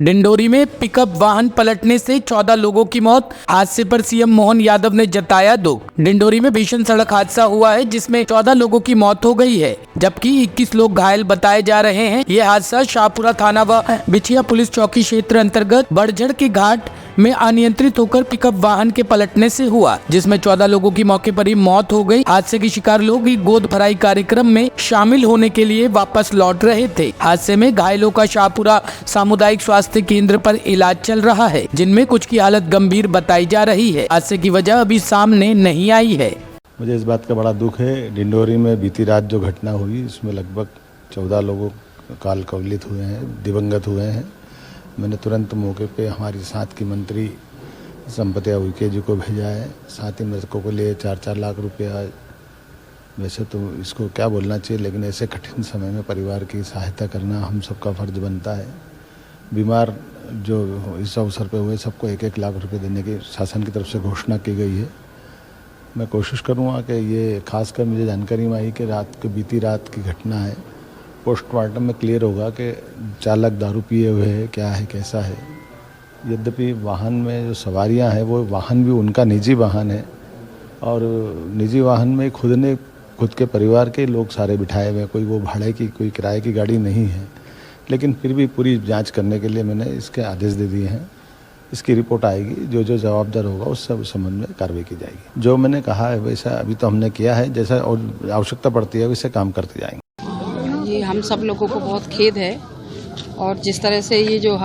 डिंडोरी में पिकअप वाहन पलटने से 14 लोगों की मौत। हादसे पर सीएम मोहन यादव ने जताया दुख। डिंडोरी में भीषण सड़क हादसा हुआ है जिसमें 14 लोगों की मौत हो गई है जबकि 21 लोग घायल बताए जा रहे हैं। ये हादसा शाहपुरा थाना व बिछिया पुलिस चौकी क्षेत्र अंतर्गत बड़झड़ के घाट में अनियंत्रित होकर पिकअप वाहन के पलटने से हुआ जिसमें 14 लोगों की मौके पर ही मौत हो गई। हादसे के शिकार लोग गोद भराई कार्यक्रम में शामिल होने के लिए वापस लौट रहे थे। हादसे में घायलों का शाहपुरा सामुदायिक स्वास्थ्य केंद्र पर इलाज चल रहा है जिनमें कुछ की हालत गंभीर बताई जा रही है। हादसे की वजह अभी सामने नहीं आई है। मुझे इस बात का बड़ा दुख है। डिंडोरी में बीती रात जो घटना हुई इसमें लगभग 14 लोगों काल कवलित हुए हैं, दिवंगत हुए हैं। मैंने तुरंत मौके पे हमारी साथ की मंत्री संपत्ति उइके जी को भेजा है। साथ ही मृतकों को लिए 4-4 लाख रुपया। वैसे तो इसको क्या बोलना चाहिए, लेकिन ऐसे कठिन समय में परिवार की सहायता करना हम सबका फर्ज बनता है। बीमार जो इस अवसर पे हुए सबको 1-1 लाख रुपए देने की शासन की तरफ से घोषणा की गई है। मैं कोशिश करूँगा कि ये खासकर मुझे जानकारी में आई कि बीती रात की घटना है। पोस्टमार्टम में क्लियर होगा कि चालक दारू पिए हुए है, क्या है, कैसा है। यद्यपि वाहन में जो सवारियां हैं वो वाहन भी उनका निजी वाहन है और निजी वाहन में खुद के परिवार के लोग सारे बिठाए हुए हैं। कोई वो भाड़े की, कोई किराए की गाड़ी नहीं है। लेकिन फिर भी पूरी जांच करने के लिए मैंने इसके आदेश दे दिए हैं। इसकी रिपोर्ट आएगी, जो जवाबदार होगा उस सब संबंध में कार्रवाई की जाएगी। जो मैंने कहा है वैसा अभी तो हमने किया है, जैसा और आवश्यकता पड़ती है वैसे काम करते जाएंगे। ये हम सब लोगों को बहुत खेद है और जिस तरह से ये जो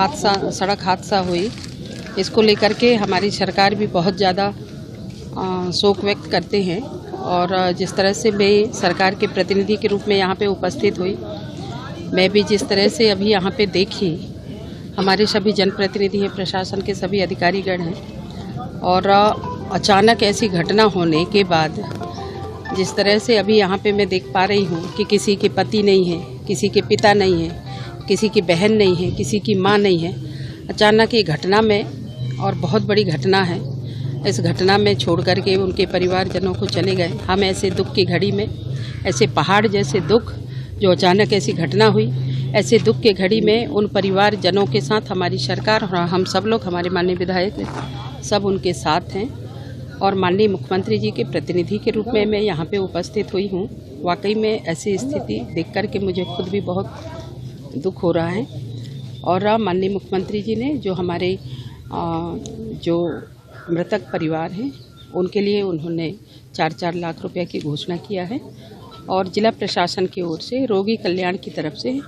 सड़क हादसा हुई इसको लेकर के हमारी सरकार भी बहुत ज़्यादा शोक व्यक्त करते हैं। और जिस तरह से मैं सरकार के प्रतिनिधि के रूप में यहाँ पे उपस्थित हुई, मैं भी जिस तरह से अभी यहाँ पे देखी, हमारे सभी जनप्रतिनिधि हैं, प्रशासन के सभी अधिकारीगण हैं और अचानक ऐसी घटना होने के बाद जिस तरह से अभी यहाँ पे मैं देख पा रही हूँ कि किसी के पति नहीं है, किसी के पिता नहीं है, किसी की बहन नहीं है, किसी की माँ नहीं है। अचानक ये घटना में, और बहुत बड़ी घटना है, इस घटना में छोड़ कर के उनके परिवारजनों को चले गए। हम ऐसे दुख की घड़ी में, ऐसे पहाड़ जैसे दुख जो अचानक ऐसी घटना हुई, ऐसे दुख के घड़ी में उन परिवारजनों के साथ हमारी सरकार और हम सब लोग, हमारे माननीय विधायक सब उनके साथ हैं और माननीय मुख्यमंत्री जी के प्रतिनिधि के रूप में मैं यहाँ पे उपस्थित हुई हूँ। वाकई में ऐसी स्थिति देख कर के मुझे खुद भी बहुत दुख हो रहा है। और माननीय मुख्यमंत्री जी ने जो हमारे जो मृतक परिवार हैं उनके लिए उन्होंने 4-4 लाख रुपए की घोषणा किया है और जिला प्रशासन की ओर से रोगी कल्याण की तरफ से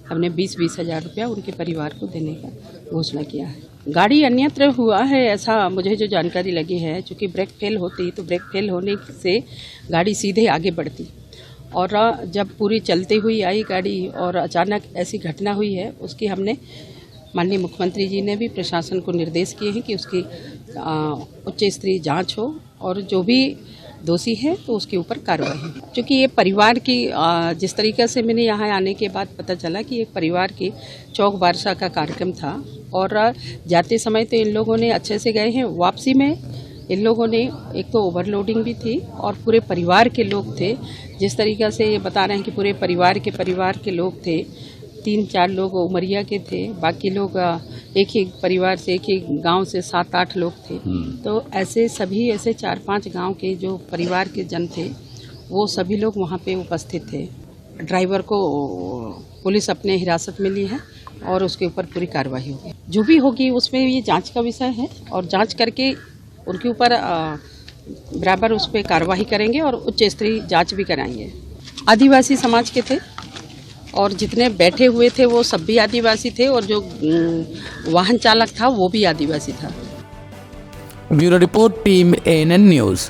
हमने 20-20 हज़ार रुपया उनके परिवार को देने का घोषणा किया है। गाड़ी अन्यत्र हुआ है ऐसा मुझे जो जानकारी लगी है, चूँकि ब्रेक फेल होती तो ब्रेक फेल होने से गाड़ी सीधे आगे बढ़ती और जब पूरी चलती हुई आई गाड़ी और अचानक ऐसी घटना हुई है, उसकी हमने माननीय मुख्यमंत्री जी ने भी प्रशासन को निर्देश किए हैं कि उसकी उच्च स्तरीय जाँच हो और जो भी दोषी है तो उसके ऊपर कार्रवाई है। क्योंकि ये परिवार की जिस तरीके से मैंने यहाँ आने के बाद पता चला कि एक परिवार की चौक बारसा का कार्यक्रम था और जाते समय तो इन लोगों ने अच्छे से गए हैं, वापसी में इन लोगों ने एक तो ओवरलोडिंग भी थी और पूरे परिवार के लोग थे। जिस तरीके से ये बता रहे हैं कि पूरे परिवार के लोग थे, 3-4 लोग उमरिया के थे, बाकी लोग एक ही परिवार से, एक ही गांव से 7-8 लोग थे। तो ऐसे सभी ऐसे 4-5 गांव के जो परिवार के जन थे वो सभी लोग वहां पे उपस्थित थे। ड्राइवर को पुलिस अपने हिरासत में ली है और उसके ऊपर पूरी कार्रवाई होगी। जो भी होगी उसमें ये जांच का विषय है और जांच करके उनके ऊपर बराबर उस पर कार्रवाई करेंगे और उच्च स्तरीय जाँच भी कराएंगे। आदिवासी समाज के थे और जितने बैठे हुए थे वो सब भी आदिवासी थे और जो वाहन चालक था वो भी आदिवासी था। Bureau report, team ANN news.